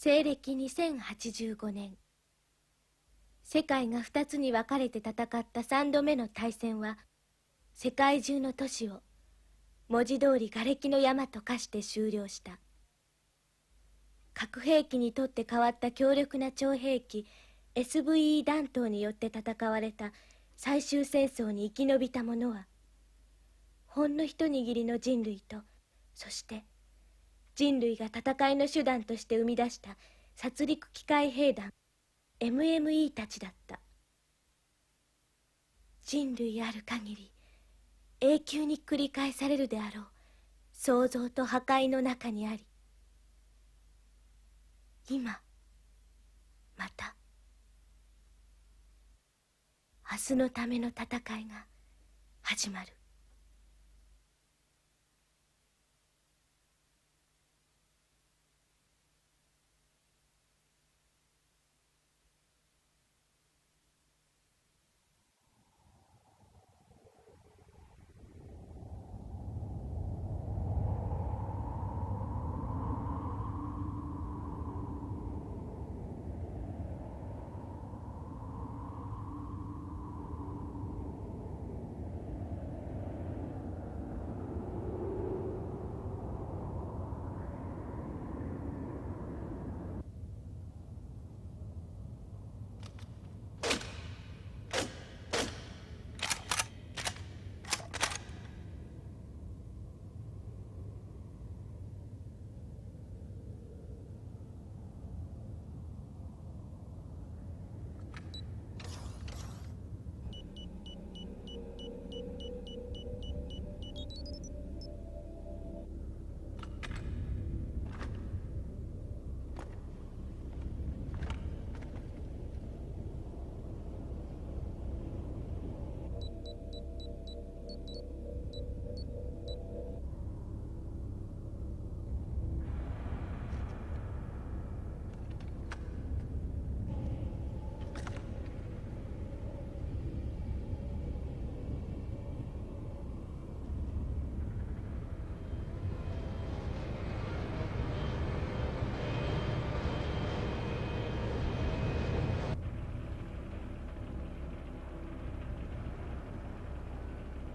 西暦2085年、世界が2つに分かれて戦った3度目の大戦は、世界中の都市を文字通り瓦礫の山と化して終了した。核兵器にとって変わった強力な超兵器 SVE 弾頭によって戦われた最終戦争に生き延びた者は、ほんの一握りの人類と、そして人類が戦いの手段として生み出した殺戮機械兵団 MME たちだった。人類ある限り永久に繰り返されるであろう創造と破壊の中にあり、今また明日のための戦いが始まる。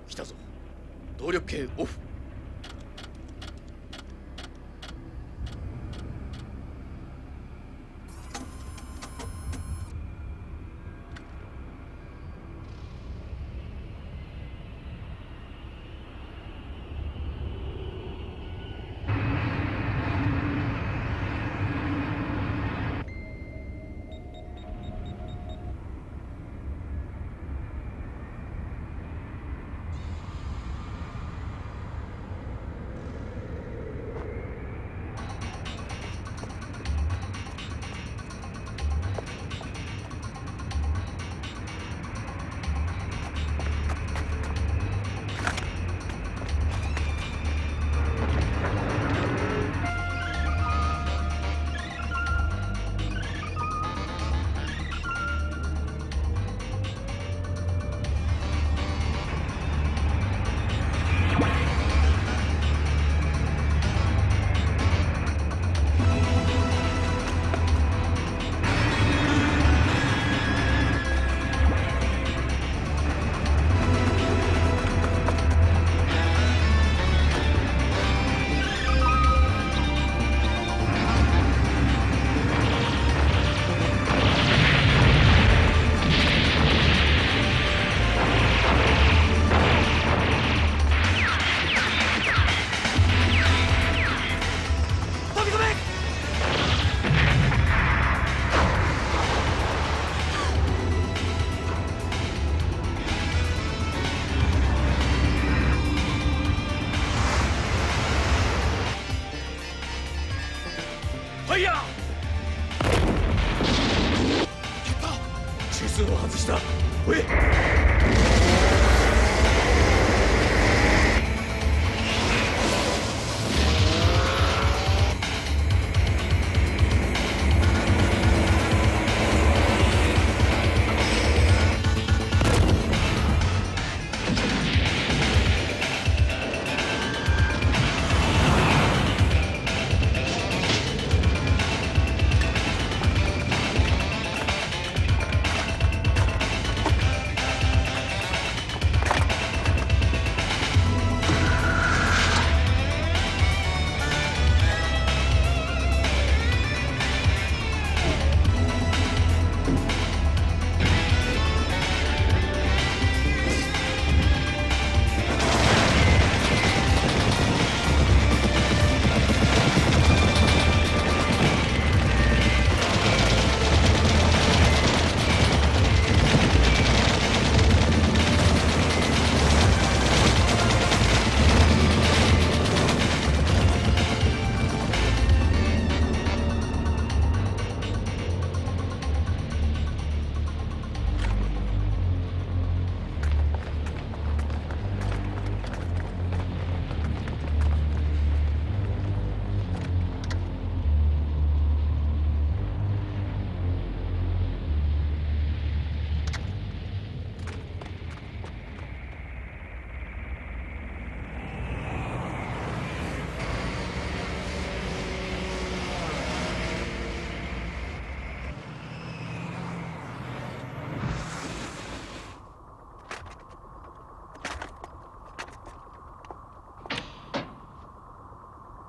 来たぞ。動力計オフ。ファイヤー！やった！中枢を外した。おい！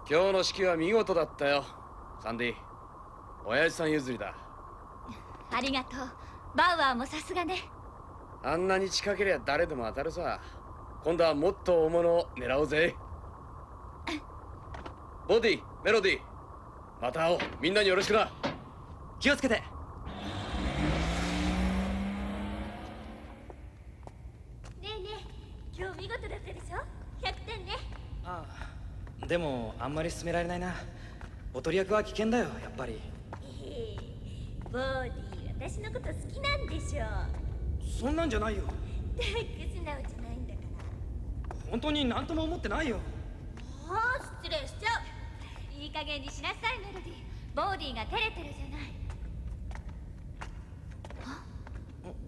今日の式は見事だったよ、サンディ。親父さん譲りだ。ありがとう。バウアーもさすがね。あんなに近けりゃ誰でも当たるさ。今度はもっと大物を狙おうぜ。ボディ、メロディ、また会おう。みんなによろしくな。気をつけて。ねえねえ、今日見事だったでしょ。100点ね。ああ、でもあんまり進められないな。おとり役は危険だよ、やっぱり。ボーディー、私のこと好きなんでしょ。そんなんじゃないよ。だって素直じゃないんだから。本当に何とも思ってないよ。ああ、失礼しちゃう。いい加減にしなさい、メロディ。ボーディが照れてるじゃない。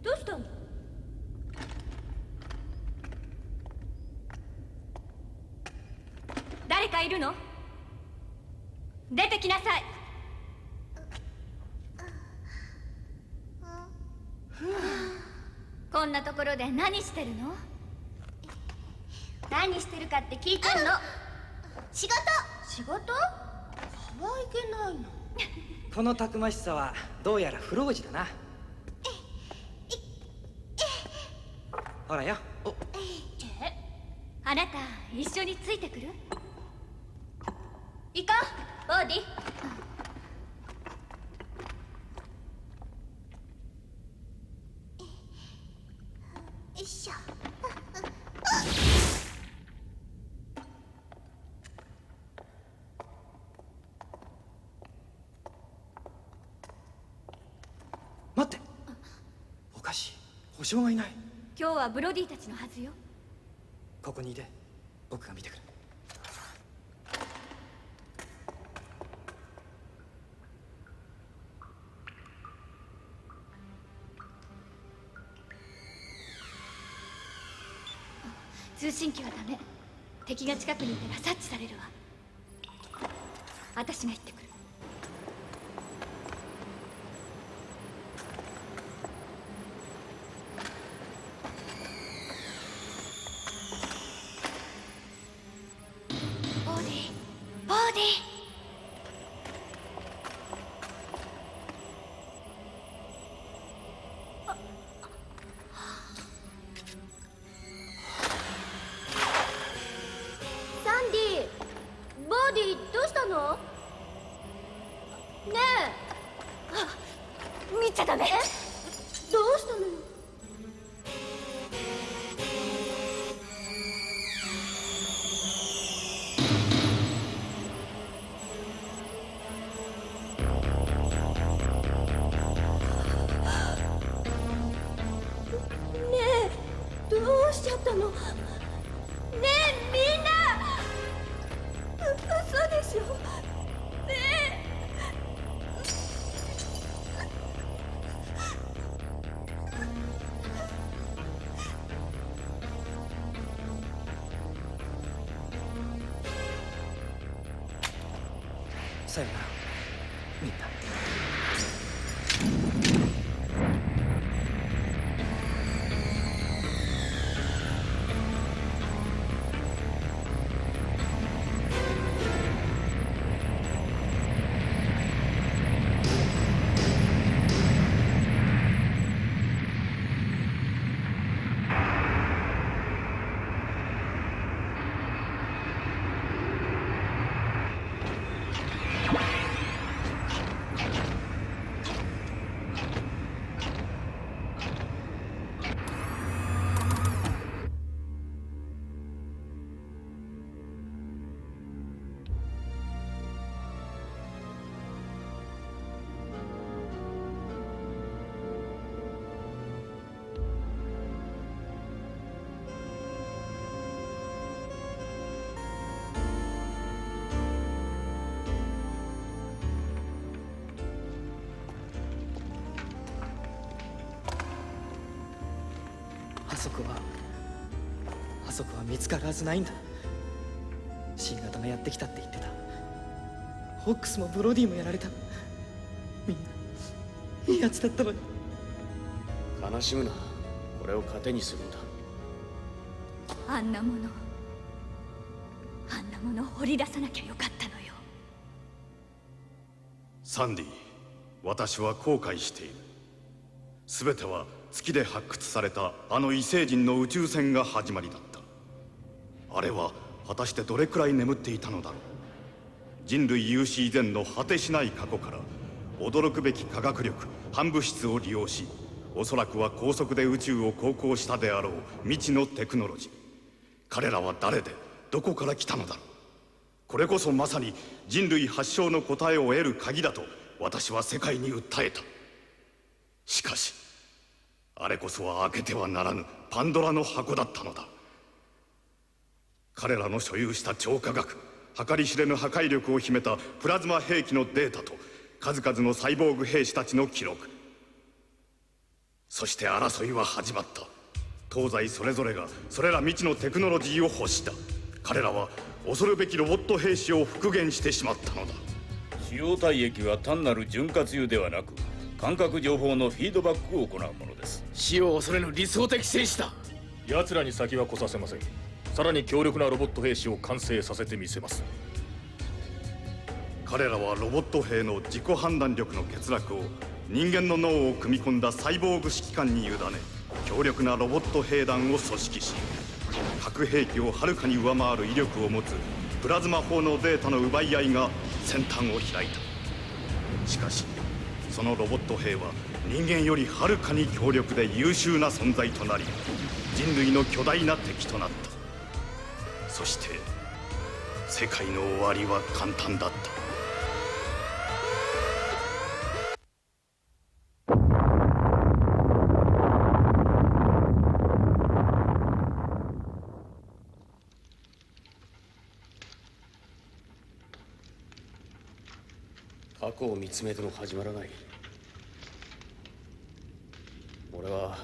どうしたの？誰かいるの？出てきなさい。こんなところで何してるの？何してるかって聞いてんの。仕事。仕事？可愛げないの。このたくましさはどうやら不老児だな。ほらよ。お、あなた一緒についてくる？行こう、ボーディ。よいしょ。待って。おかしい。保証がいない。今日はブロディたちのはずよ。ここにいて、僕が見てくる。通信機はダメ。敵が近くにいたら察知されるわ。私が行ってくる。ボーディ、ボーディ。サンディ、ボーディ、どうしたの？ね見ちゃダメ。え、どうしたのよ？ねえ、どうしちゃったの？ねえ、みんな。嘘でしょ。ねえ。さよなら、みんな。あそこは見つかるはずないんだ。新型がやってきたって言ってた。ホックスもブロディもやられた。みんないいやつだったのに。悲しむな。これを糧にするんだ。あんなものを掘り出さなきゃよかったのに。サンディ、私は後悔している。全ては月で発掘されたあの異星人の宇宙船が始まりだった。あれは果たしてどれくらい眠っていたのだろう。人類有史以前の果てしない過去から驚くべき科学力、反物質を利用し、おそらくは高速で宇宙を航行したであろう未知のテクノロジー。彼らは誰でどこから来たのだろう。これこそまさに人類発祥の答えを得る鍵だと私は世界に訴えた。しかしあれこそは開けてはならぬパンドラの箱だったのだ。彼らの所有した超科学、計り知れぬ破壊力を秘めたプラズマ兵器のデータと数々のサイボーグ兵士たちの記録。そして争いは始まった。東西それぞれがそれら未知のテクノロジーを欲した。彼らは恐るべきロボット兵士を復元してしまったのだ。使用体液は単なる潤滑油ではなく、感覚情報のフィードバックを行うものです。死を恐れぬ理想的戦士だ。奴らに先は来させません。さらに強力なロボット兵士を完成させてみせます。彼らはロボット兵の自己判断力の欠落を人間の脳を組み込んだサイボーグ指揮官に委ね、強力なロボット兵団を組織し、核兵器をはるかに上回る威力を持つプラズマ砲のデータの奪い合いが先端を開いた。しかしそのロボット兵は人間よりはるかに強力で優秀な存在となり、人類の巨大な敵となった。そして世界の終わりは簡単だった。過去を見つめても始まらない。俺は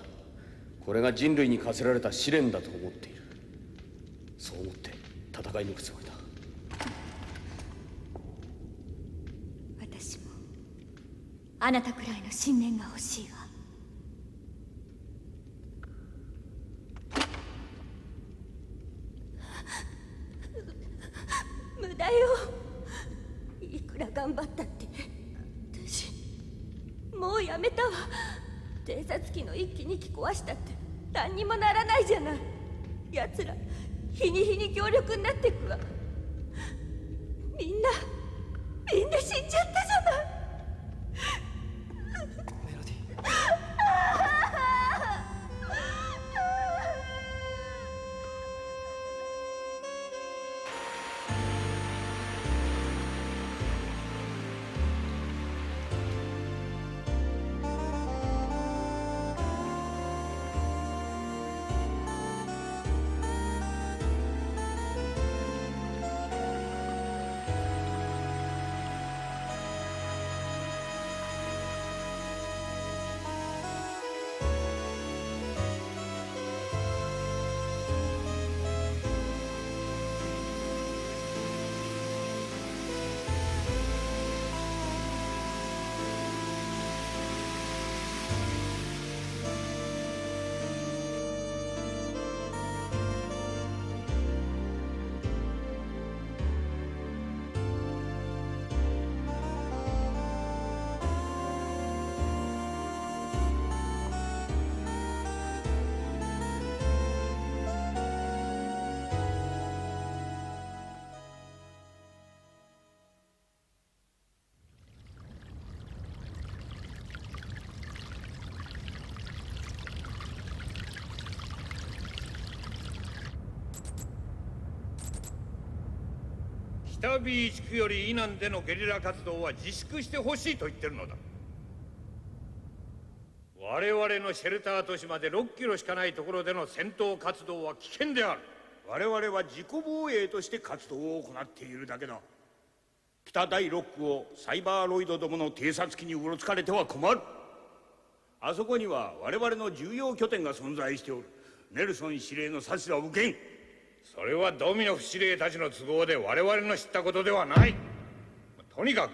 これが人類に課せられた試練だと思っている。そう思って戦い抜くつもりだ。私もあなたくらいの信念が欲しいわ。無駄よ。いくら頑張ったって私もうやめたわ。偵察機の一機二機壊したって何にもならないじゃない。奴ら日に日に強力になっていくわ。みんな死んじゃったじゃない。メロディ。北ビー地区より以南でのゲリラ活動は自粛してほしいと言ってるのだ。我々のシェルター都市まで6キロしかないところでの戦闘活動は危険である。我々は自己防衛として活動を行っているだけだ。北第6区をサイバーロイドどもの偵察機にうろつかれては困る。あそこには我々の重要拠点が存在しておる。ネルソン司令の指図は受けん。それはドミノフ司令たちの都合で我々の知ったことではない。とにかく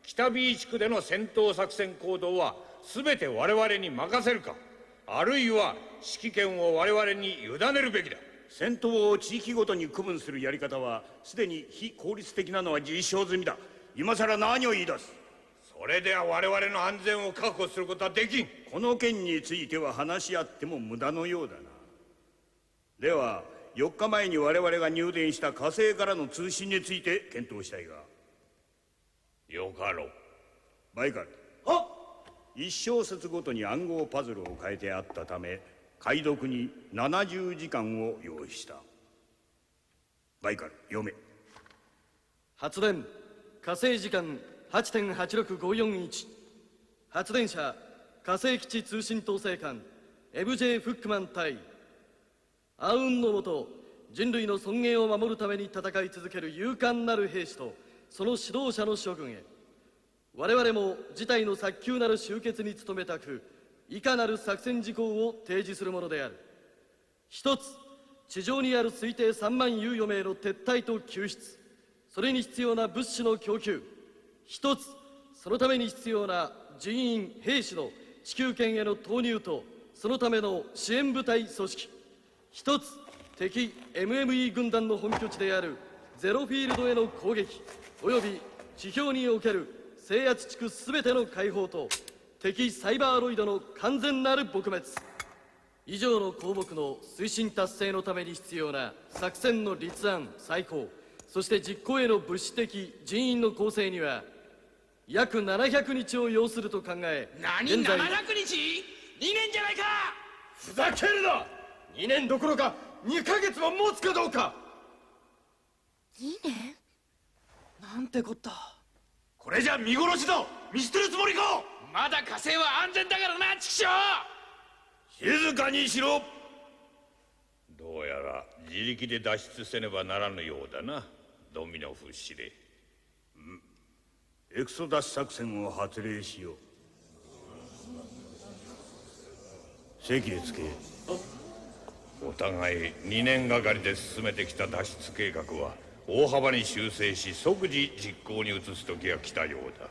北ビー地区での戦闘作戦行動は全て我々に任せるか、あるいは指揮権を我々に委ねるべきだ。戦闘を地域ごとに区分するやり方はすでに非効率的なのは実証済みだ。今さら何を言い出す。それでは我々の安全を確保することはできん。この件については話し合っても無駄のようだな。では4日前に我々が入電した火星からの通信について検討したいが。よかろう。バイカル。1小節ごとに暗号パズルを変えてあったため解読に70時間を要した。バイカル読め。発電火星時間 8.86541 発電者火星基地通信統制官 MJ フックマン対暗雲の下人類の尊厳を守るために戦い続ける勇敢なる兵士とその指導者の諸君へ、我々も事態の早急なる終結に努めたく以下なる作戦事項を提示するものである。一つ、地上にある推定3万猶予名の撤退と救出、それに必要な物資の供給。一つ、そのために必要な人員兵士の地球圏への投入とそのための支援部隊組織。一つ、敵 MME 軍団の本拠地であるゼロフィールドへの攻撃および地表における制圧地区すべての解放と敵サイバーロイドの完全なる撲滅。以上の項目の推進達成のために必要な作戦の立案再考、そして実行への物資的人員の構成には約700日を要すると考え、何700日 ?2 年じゃないか。ふざけるな。2年どころか2ヶ月も持つかどうか。2年？なんてこった。これじゃ見殺しだ。見捨てるつもりか。まだ火星は安全だからな、チキショー。静かにしろ。どうやら自力で脱出せねばならぬようだな、ドミノフ司令。エクソダス作戦を発令しよう。席へつけ。お互い2年がかりで進めてきた脱出計画は大幅に修正し即時実行に移す時が来たようだ。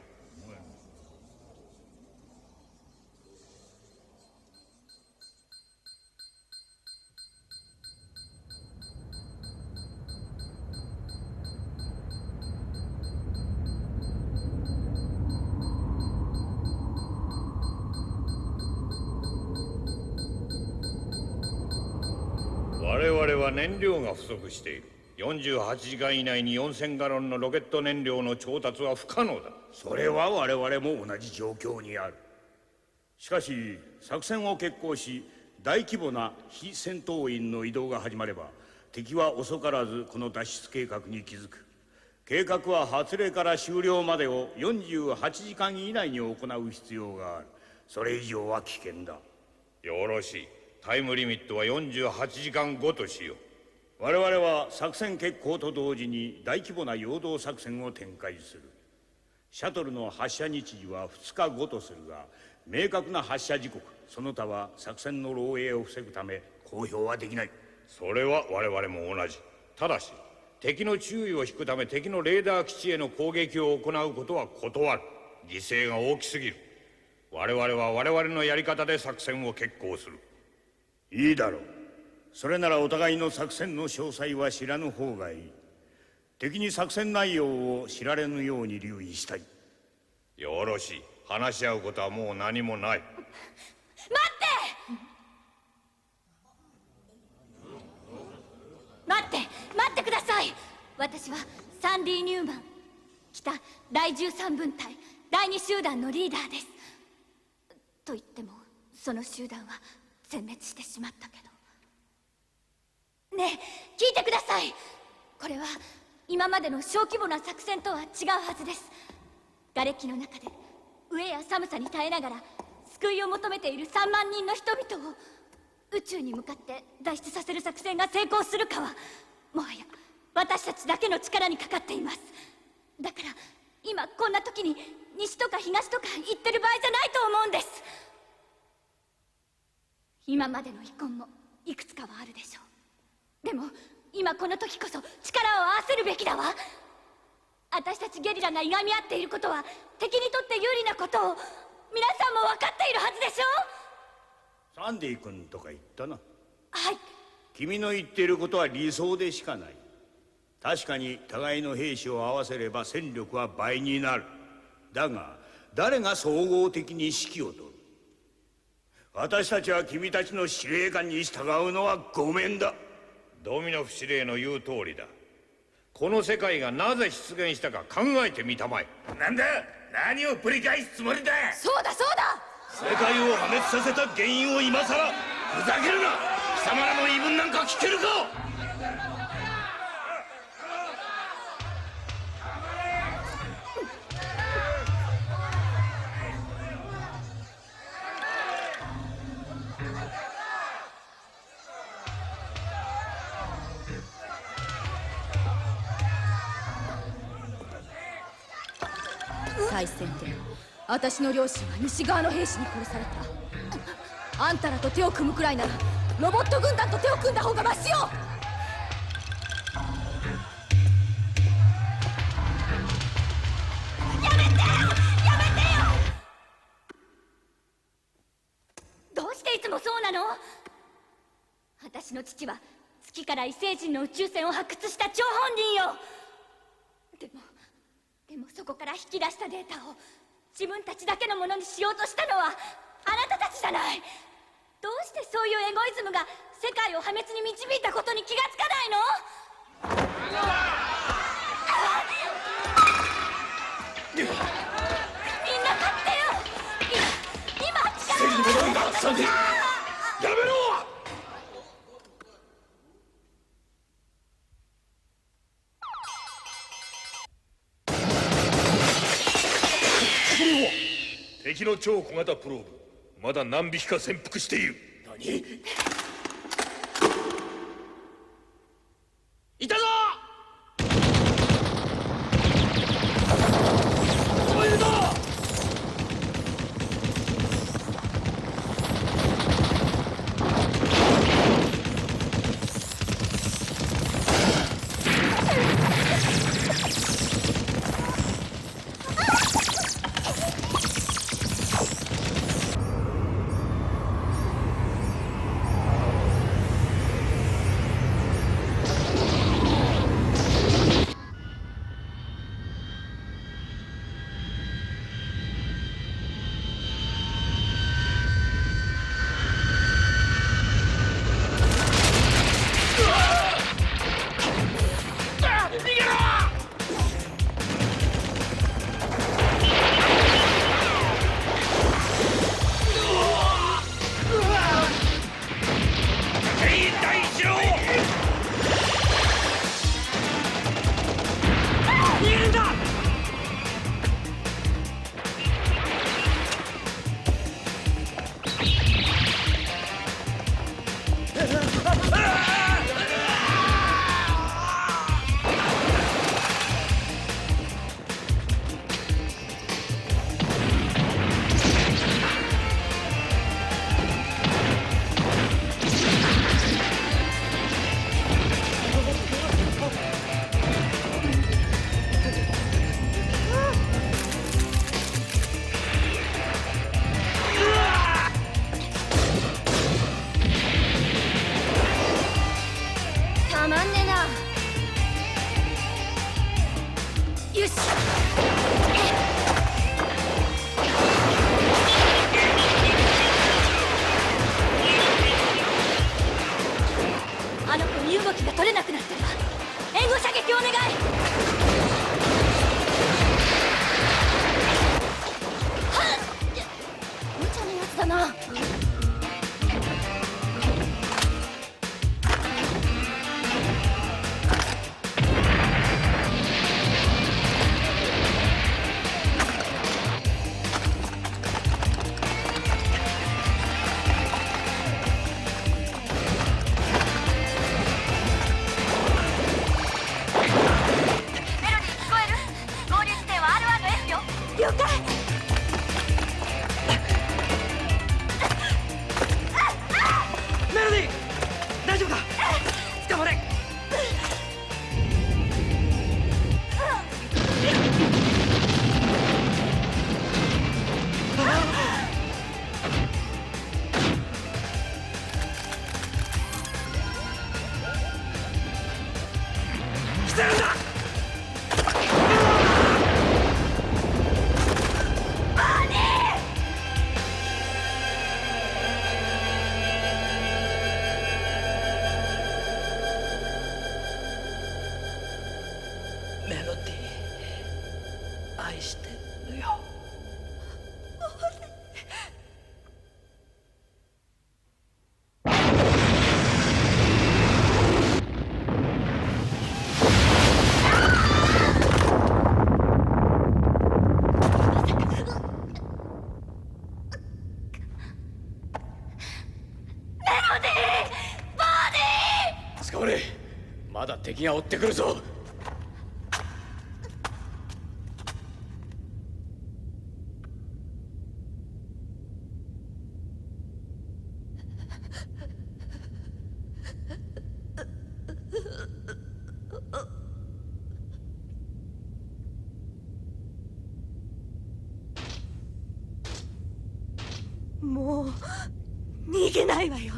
我々は燃料が不足している。48時間以内に4000ガロンのロケット燃料の調達は不可能だ。それは我々も同じ状況にある。しかし作戦を決行し大規模な非戦闘員の移動が始まれば敵は遅からずこの脱出計画に気づく。計画は発令から終了までを48時間以内に行う必要がある。それ以上は危険だ。よろしい。タイムリミットは48時間後としよう。我々は作戦決行と同時に大規模な陽動作戦を展開する。シャトルの発射日時は2日後とするが明確な発射時刻その他は作戦の漏洩を防ぐため公表はできない。それは我々も同じ。ただし敵の注意を引くため敵のレーダー基地への攻撃を行うことは断る。犠牲が大きすぎる。我々は我々のやり方で作戦を決行する。いいだろう。それならお互いの作戦の詳細は知らぬ方がいい。敵に作戦内容を知られぬように留意したい。よろしい。話し合うことはもう何もない。待ってください。私はサンディ・ニューマン、北第13分隊第2集団のリーダーです。と言ってもその集団は全滅してしまったけど。ねえ聞いてください。これは今までの小規模な作戦とは違うはずです。瓦礫の中で飢えや寒さに耐えながら救いを求めている3万人の人々を宇宙に向かって脱出させる作戦が成功するかはもはや私たちだけの力にかかっています。だから今こんな時に西とか東とか言ってる場合じゃないと思うんです。今までの遺恨もいくつかはあるでしょう。でも今この時こそ力を合わせるべきだわ。私たちゲリラがいがみ合っていることは敵にとって有利なことを皆さんも分かっているはずでしょう。サンディ君とか言ったな。はい。君の言っていることは理想でしかない。確かに互いの兵士を合わせれば戦力は倍になる。だが誰が総合的に指揮を執る？私たちは君たちの司令官に従うのはごめんだ。ドミノフ司令の言う通りだ。この世界がなぜ出現したか考えてみたまえ。なんだ、何をぶり返すつもりだ。そうだそうだ。世界を破滅させた原因を今さらふざけるな。貴様らの言い分なんか聞けるか。大戦で私の両親は西側の兵士に殺された。あんたらと手を組むくらいならロボット軍団と手を組んだ方がマシよ。やめてよ、やめてよ。どうしていつもそうなの？私の父は月から異星人の宇宙船を発掘した張本人よ。でもそこから引き出したデータを自分たちだけのものにしようとしたのはあなたたちじゃない。どうしてそういうエゴイズムが世界を破滅に導いたことに気がつかないの？みんな勝ってよ。今力をサンディ、やめろ。敵の超小型プローブ、まだ何匹か潜伏している。何？いたぞ。そこいるぞ。たまんねえな。よし。あの子身動きが取れなくなってるわ。援護射撃お願い。はっ、無茶なやつだな。了解。待してるよ。捕まれ。まだ敵が追ってくるぞ。もう逃げないわよ。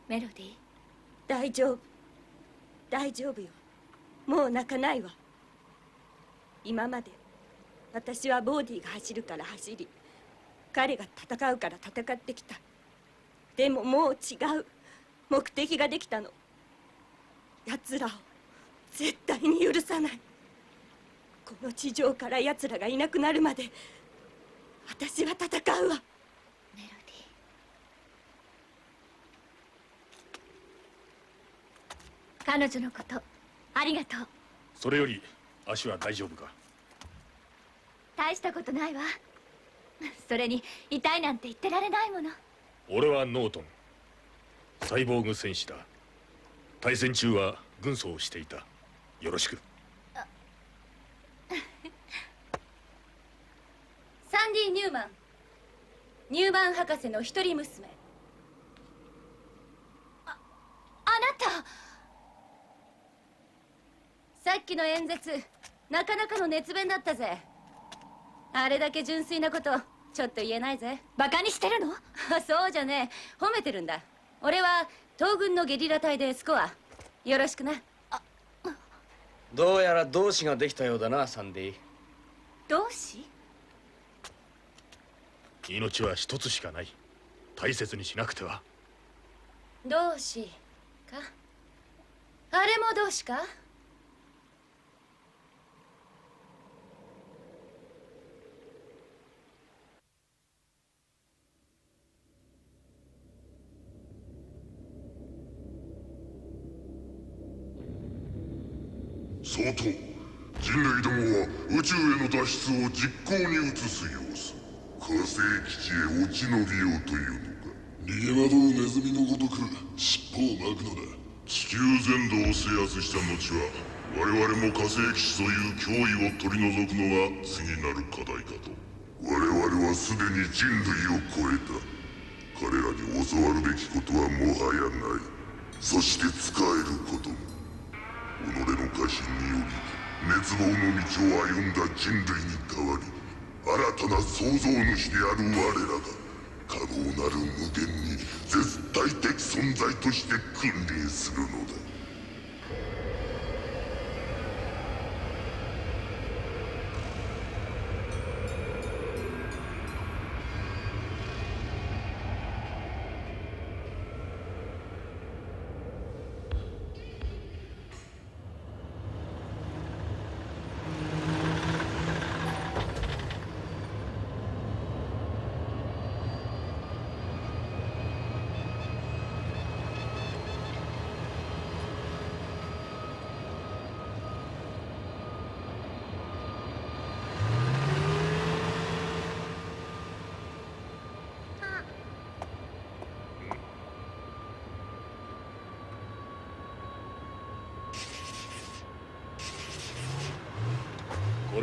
メロディー、大丈夫、大丈夫よ。もう泣かないわ。今まで私はボーディが走るから走り、彼が戦うから戦ってきた。でももう違う目的ができたの。奴らを絶対に許さない。この地上から奴らがいなくなるまで私は戦うわ。メロディー、彼女のことありがとう。それより足は大丈夫か？大したことないわ。それに痛いなんて言ってられないもの。俺はノートン、サイボーグ戦士だ。対戦中は軍曹をしていた。よろしく。サンディ・ニューマン、ニューマン博士の一人娘。あなた。さっきの演説なかなかの熱弁だったぜ。あれだけ純粋なことちょっと言えないぜ。バカにしてるの？そうじゃねえ、褒めてるんだ。俺は東軍のゲリラ隊でスコア。よろしくな。どうやら同志ができたようだな、サンディ。同志？命は一つしかない。大切にしなくては。同志か。あれも同志か。そうと、人類どもは宇宙への脱出を実行に移す様子。火星基地へ落ち延びようというのか。逃げ惑うネズミのごとく尻尾を巻くのだ。地球全土を制圧した後は我々も火星基地という脅威を取り除くのが次なる課題かと。我々はすでに人類を超えた。彼らに教わるべきことはもはやない。そして使えることも。己の過信により滅亡の道を歩んだ人類に代わり、新たな創造主である我らが可能なる無限に絶対的存在として君臨するのだ。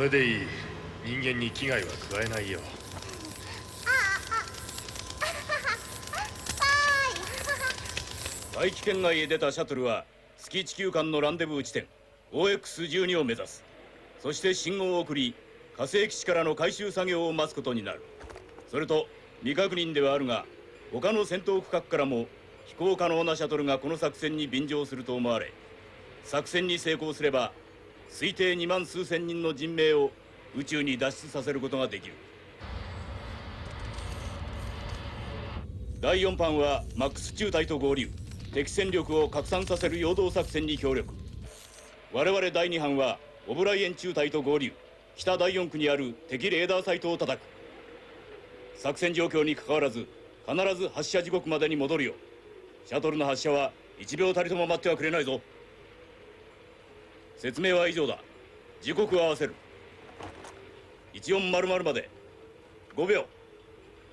れでいい。人間に危害は加えないよ。大気圏内へ出たシャトルは月地球間のランデブー地点 OX12 を目指す。そして信号を送り火星基地からの回収作業を待つことになる。それと未確認ではあるが他の戦闘区画からも飛行可能なシャトルがこの作戦に便乗すると思われ、作戦に成功すれば推定2万数千人の人命を宇宙に脱出させることができる。第4班はマックス中隊と合流、敵戦力を拡散させる陽動作戦に協力。我々第2班はオブライエン中隊と合流、北第4区にある敵レーダーサイトを叩く。作戦状況にかかわらず必ず発射時刻までに戻るよ。シャトルの発射は1秒たりとも待ってはくれないぞ。説明は以上だ。時刻を合わせる。1400まで5秒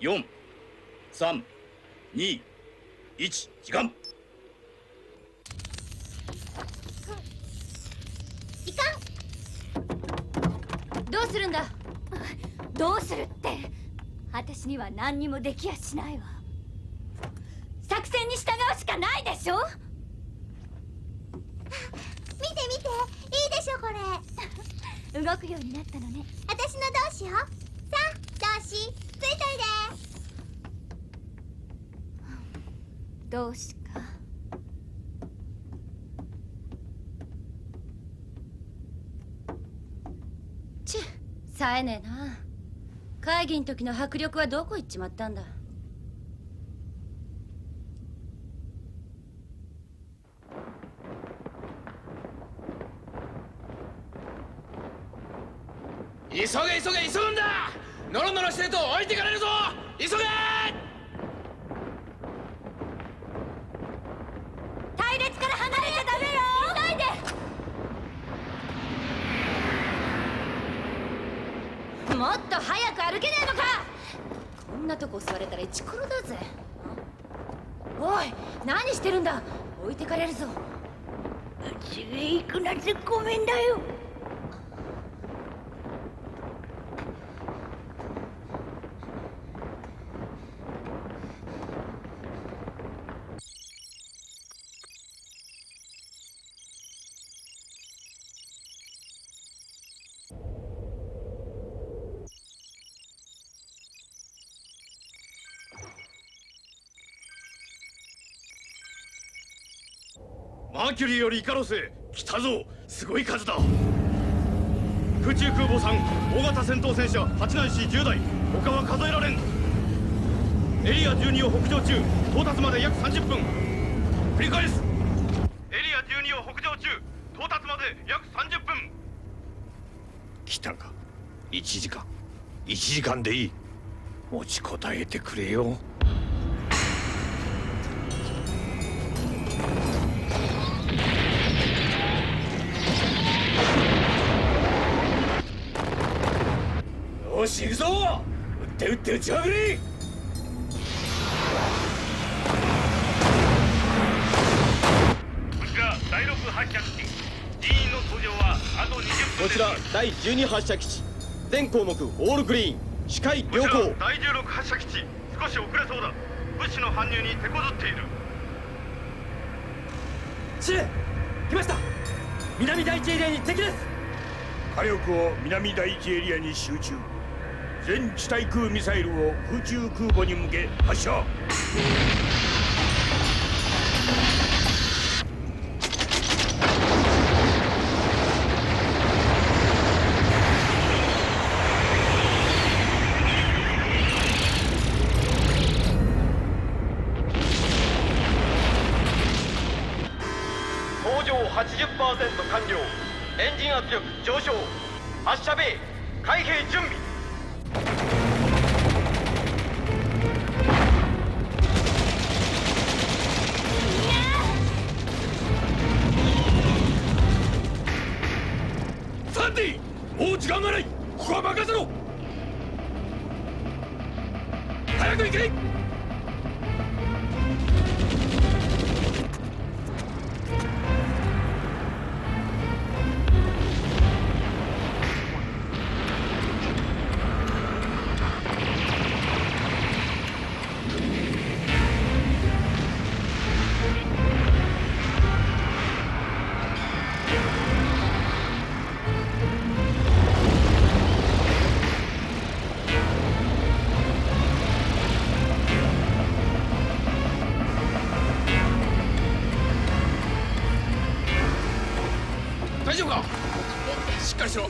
4、3、2、1、時間。いかん。どうするんだ。どうするって、私には何にもできやしないわ。作戦に従うしかないでしょ。見て見て、いいでしょこれ。動くようになったのね。私のどうしよう。さあ、同志、ついといで。どうしか。ちっ、冴えねえな。会議の時の迫力はどこ行っちまったんだ。急げ急げ急ぐんだ。ノロノロしてると置いてかれるぞ。急げ。隊列から離れちゃダメよ。急いで。もっと早く歩けねえのか。こんなとこ座れたらイチコロだぜ。おい、何してるんだ。置いてかれるぞ。うちへ行くなんてごめんだよ。マーキュリーよりイカロスへ来たぞ。すごい数だ。空中空母3、大型戦闘戦車8ないし10台、他は数えられん。エリア12を北上中、到達まで約30分。繰り返す。エリア12を北上中、到達まで約30分。来たか。1時間でいい。持ちこたえてくれよ。よし行くぞ。撃って撃って撃ちまくれ。こちら第6発射基地、人員の搭乗はあと20分です。こちら第12発射基地、全項目オールグリーン、視界良好。第16発射基地、少し遅れそうだ。物資の搬入に手こずっている。司令、来ました。南第一エリアに敵です。火力を南第一エリアに集中。全地対空ミサイルを空中空母に向け発射。搭乗 80% 完了。エンジン圧力上昇。発射ベイ開閉準備。サンディ、もう時間がない。ここは任せろ。早く行け。しろ。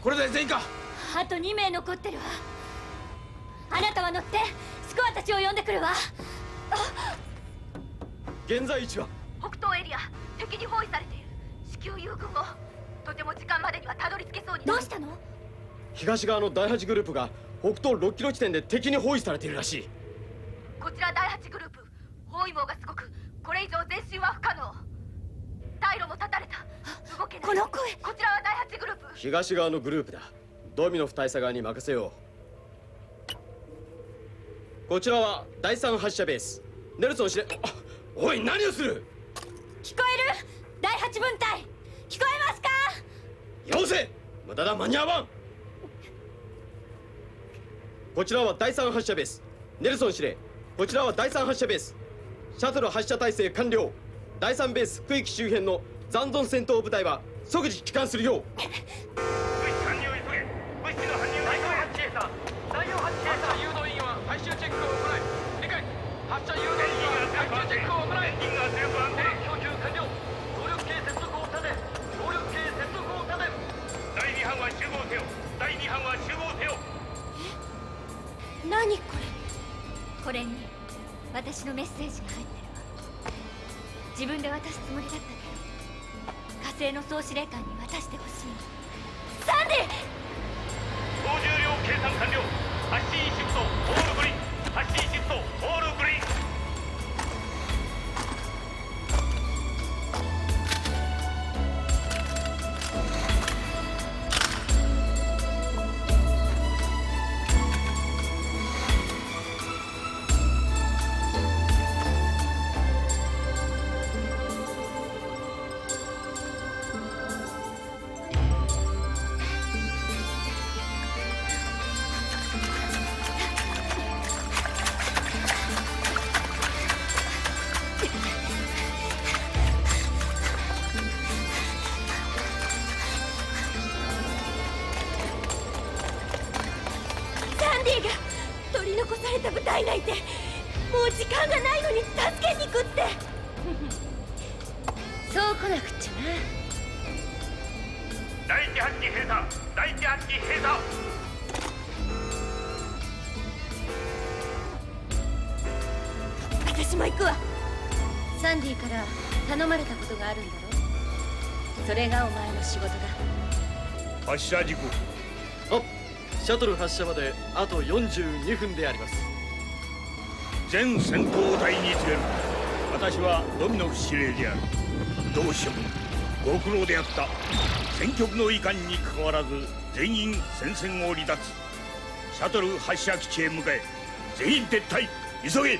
これで全員か。あと2名残ってるわ。あなたは乗ってスコアたちを呼んでくるわ。現在位置は北東エリア、敵に包囲されている。至急友軍を。とても時間までにはたどり着けそうに。どうしたの？東側の第8グループが北東6キロ地点で敵に包囲されているらしい。こちら第8グループ、包囲網がすごく、これ以上前進は不可能。退路も断たれた。動けない。この声。こちらは第8グループ。東側のグループだ。ドミノフ大佐側に任せよう。こちらは第3発射ベース。ネルソン司令。おい、何をする。聞こえる？第8分隊聞こえますか？よせ。無駄だ、間に合わん。こちらは第3発射ベース。ネルソン司令。こちらは第3発射ベース。シャトル発射態勢完了。第3ベース区域周辺の残存戦闘部隊は即時帰還するよう。物資搬入を急げ。物資の搬入を急げ。第4発射誘導員は最終チェックを行い。理解。発射誘導員は最終チェックを行い。エンジンが強く安定。供給完了。動力系接続を立て。動力系接続を立て。第2班は集合せよ。第2班は集合せよ。何これ？これに私のメッセージが入ってるわ。自分で渡すつもりだったけど、火星の総司令官に渡してほしい。サンディ！総重量計算完了。発進シフトオールグリーン。発進シフトオールグリーン。取り残された部隊がいて、もう時間がないのに助けに行くって。そう来なくっちゃな。第1発機閉鎖。第1発機閉鎖。私も行くわ。サンディから頼まれたことがあるんだろ。それがお前の仕事だ。発射事故。シャトル発射まであと42分であります。全戦闘隊に告げる。私はドミノフ司令である。どうしてもご苦労であった。戦局の遺憾にかかわらず全員戦線を離脱。シャトル発射基地へ向かえ。全員撤退。急げ。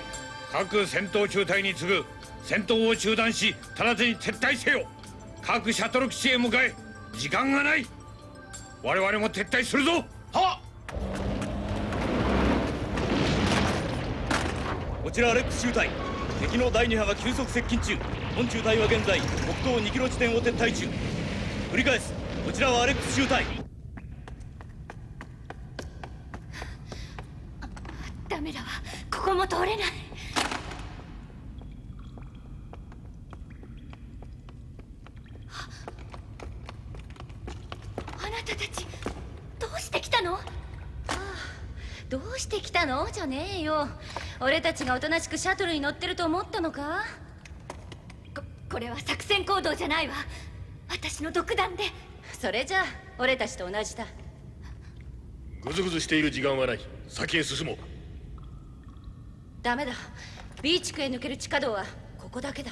各戦闘中隊に次ぐ。戦闘を中断し直ちに撤退せよ。各シャトル基地へ向かえ。時間がない。我々も撤退するぞ。はっ。こちらアレックス中隊。敵の第2波が急速接近中。本中隊は現在北東2キロ地点を撤退中。繰り返す。こちらはアレックス中隊。ダメだわ、ここも通れない。あなたたちどうして来たの？どうして来たのじゃねえよ。俺たちがおとなしくシャトルに乗ってると思ったのか？これは作戦行動じゃないわ。私の独断で。それじゃあ俺たちと同じだ。ぐずぐずしている時間はない。先へ進もう。ダメだ。B地区へ抜ける地下道はここだけだ。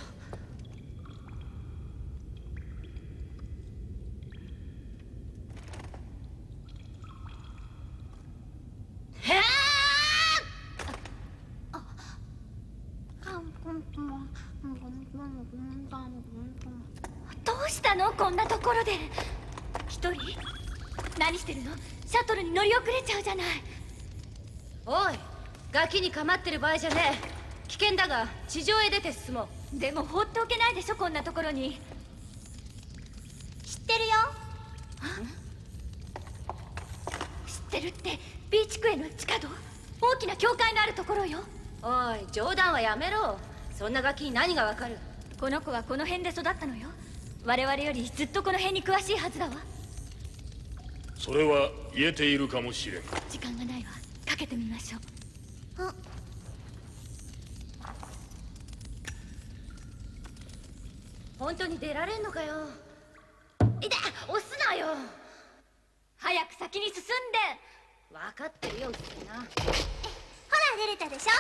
どうしたの？こんなところで一人？何してるの？シャトルに乗り遅れちゃうじゃない。おい、ガキに構ってる場合じゃねえ。危険だが地上へ出て進もう。でも放っておけないでしょ、こんなところに。知ってるよ。知ってるって B 地区への地下道？大きな教会のあるところよ。おい、冗談はやめろ。そんなガキに何がわかる。この子はこの辺で育ったのよ。我々よりずっとこの辺に詳しいはずだわ。それは言えているかもしれん。時間がないわ。かけてみましょう。本当に出られんのかよ。いた、押すなよ。早く先に進んで。分かってるよ、うっせえな。ほら出れたでしょ。こ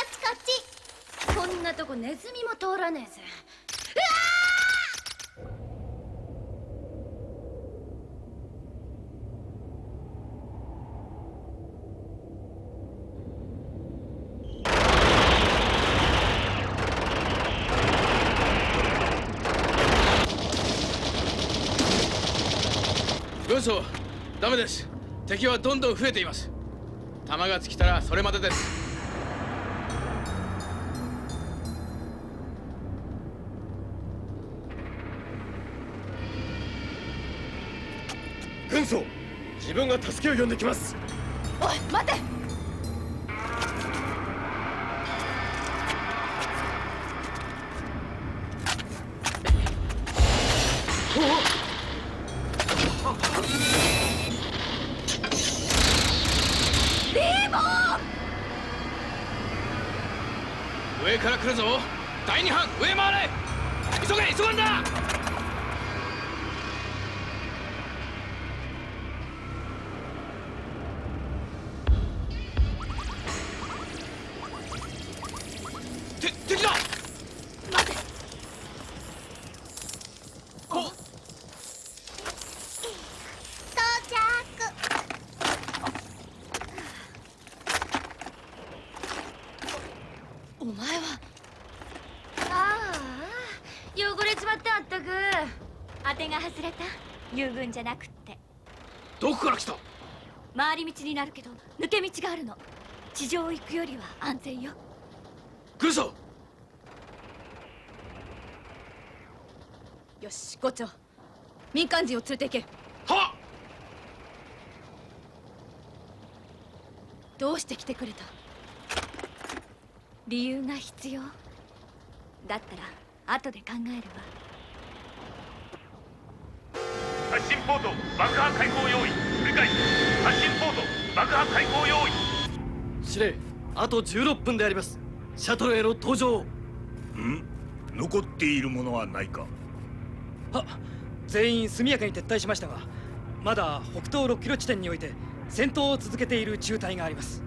っちこっち。こんなとこネズミも通らねえぜ。軍曹、ダメです。敵はどんどん増えています。弾が尽きたらそれまでです。軍曹、自分が助けを呼んできます。おい、待て。上から来るぞ。第二班、上回れ。急げ、急がんだ。敵だ。待て。到着。お前は。ああ、汚れちまったあったく。当てが外れた。遊軍じゃなくって。どこから来た。回り道になるけど抜け道があるの。地上を行くよりは安全よ。軍曹。よし、校長、民間人を連れて行け。はっ。どうして来てくれた。理由が必要だったら後で考えるわ。発進ポート爆破開口用意。繰り返し発進ポート爆破開口用意。司令、あと16分であります。シャトルへの登場。残っているものはないか。は、全員速やかに撤退しましたが、まだ北東6キロ地点において戦闘を続けている中隊があります。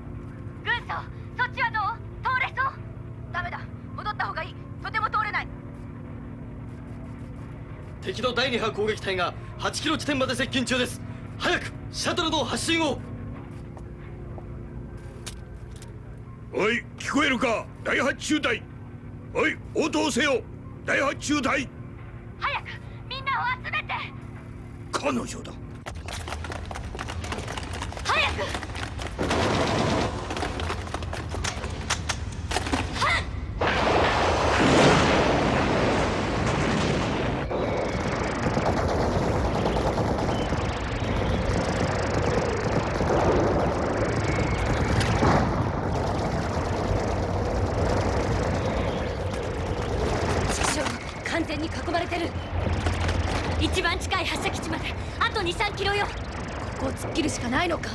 軍曹、そっちはどう。通れそう。ダメだ、戻った方がいい。とても通れない。敵の第二波攻撃隊が8キロ地点まで接近中です。早くシャトルの発進を。おい、聞こえるか、第8中隊。おい、応答せよ、第8中隊。早くみんなを集めて。彼女だ。早く。完全に囲まれてる。一番近い発射基地まであと 2、3 キロよ。ここを突っ切るしかないのか。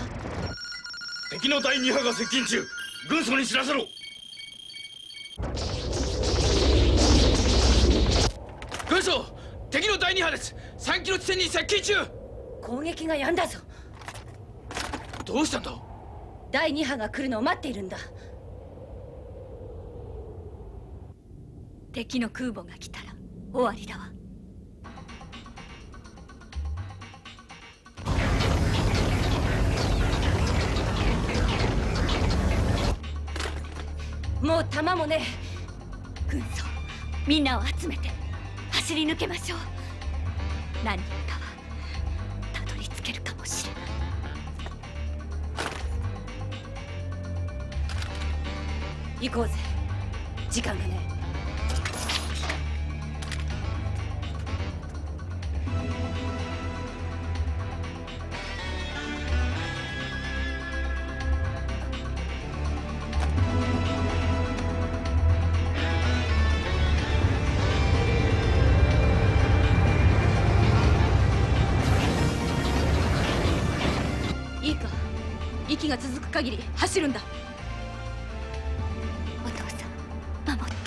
敵の第2波が接近中。軍曹に知らせろ。軍曹、敵の第二波です。3キロ地点に接近中。攻撃が止んだぞ。どうしたんだ。第2波が来るのを待っているんだ。敵の空母が来たら終わりだわ。もう弾もねえ。軍曹、みんなを集めて走り抜けましょう。何人かはたどり着けるかもしれない。行こうぜ。時間がねえ。息が続く限り走るんだ。お父さん、守って。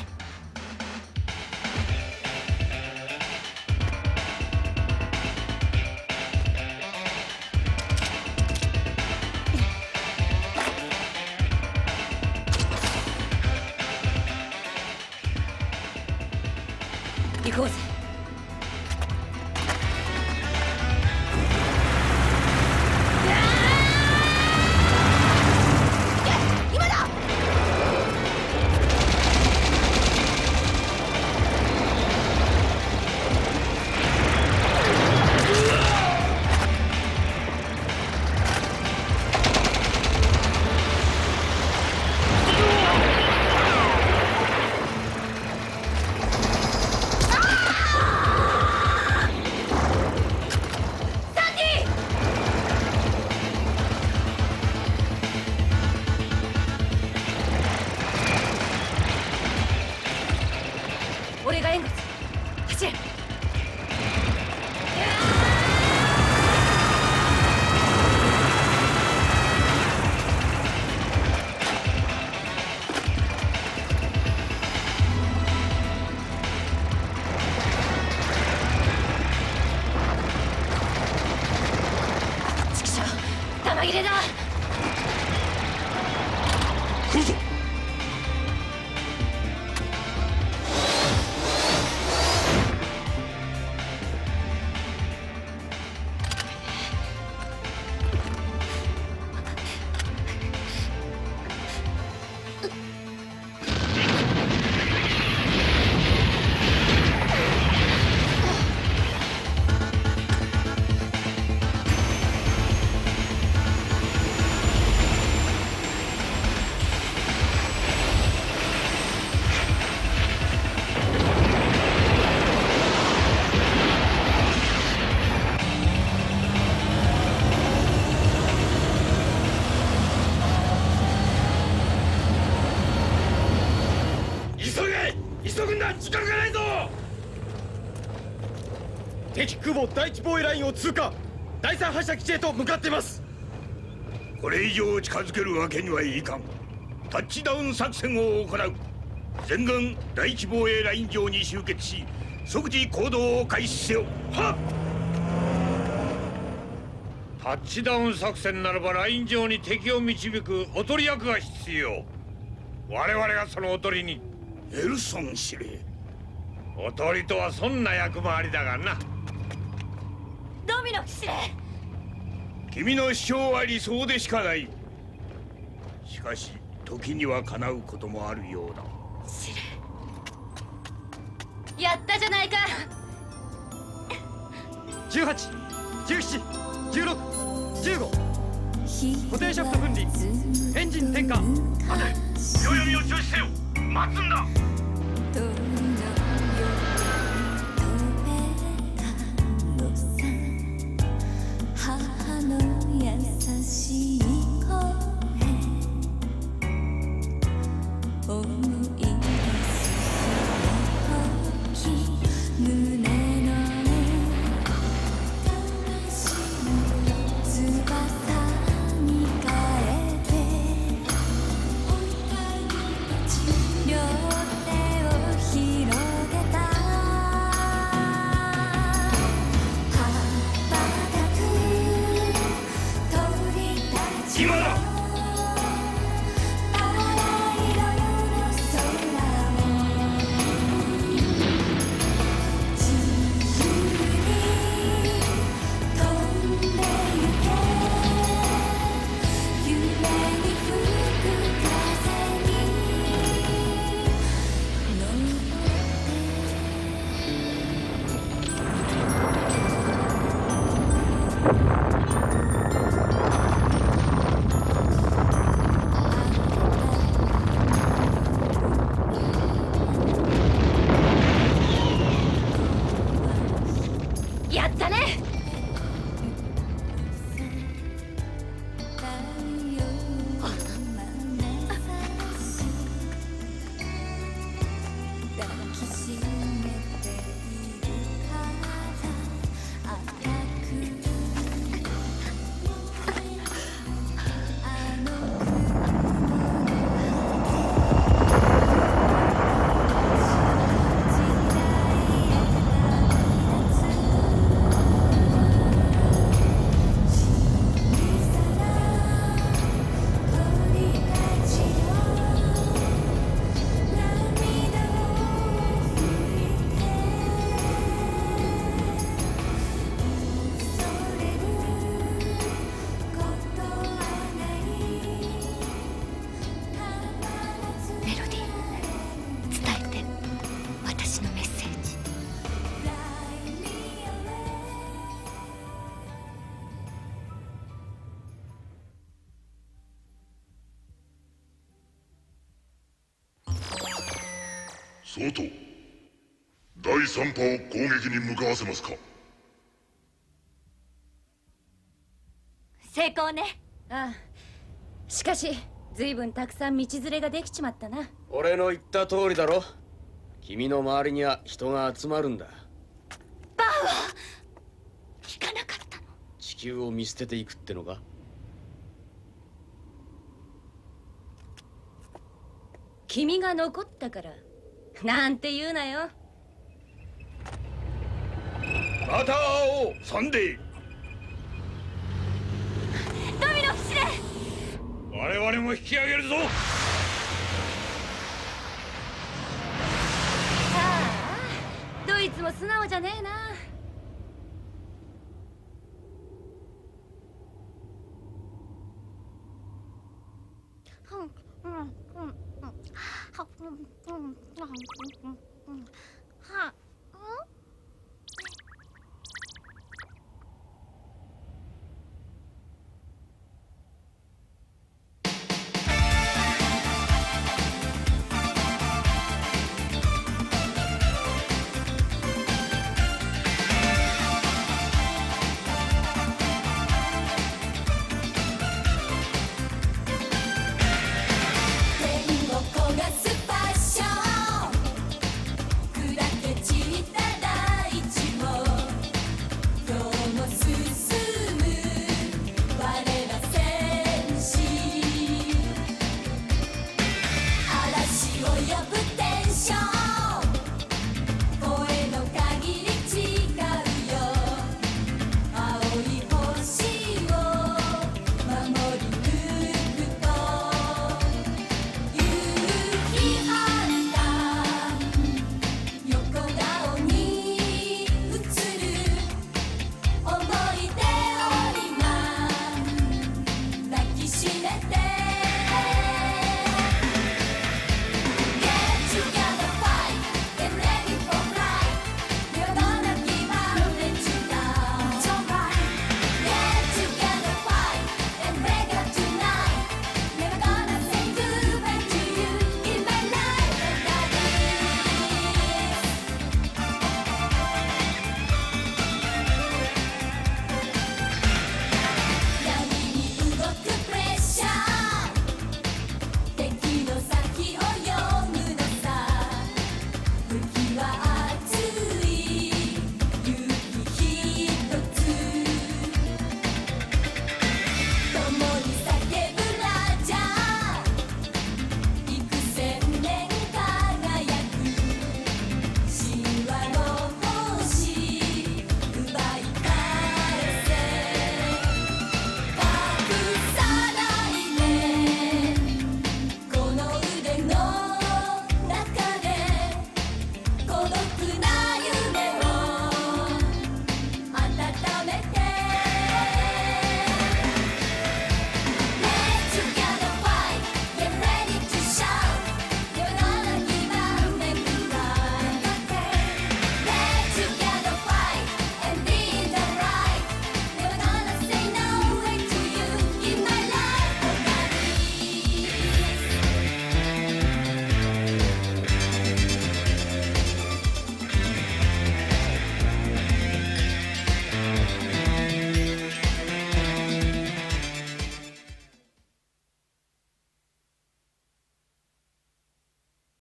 行こうぜ。今だ。俺が援護する。走れ。ちくしょう、弾切れだ。来るぞ。急ぐんだ、時間がないぞ。敵空母第一防衛ラインを通過。第三発射基地へと向かっています。これ以上近づけるわけにはいかん。タッチダウン作戦を行う。全軍第一防衛ライン上に集結し、即時行動を開始せよ。はっ。タッチダウン作戦ならばライン上に敵を導くおとり役が必要。我々がそのおとりに。ネルソン司令。おとりとはそんな役回りだがな。ドミノ司令。君の主張は理想でしかない。しかし時には叶うこともあるようだ。司令、やったじゃないか。18、17、16、15。固定シャフト分離。エンジン転換。待て、秒読みを中止せよ。待つんだ。母の優しい声思い出す時胸の翼に変えて両手外第3波を攻撃に向かわせますか。成功ね。ああ、しかし随分たくさん道連れができちまったな。俺の言った通りだろ。君の周りには人が集まるんだ。バウアー聞かなかったの。地球を見捨てていくってのか。君が残ったからなんて言うなよ。また会おうサンデー。ドミノフ司令、我々も引き上げるぞ。どいつも素直じゃねえな。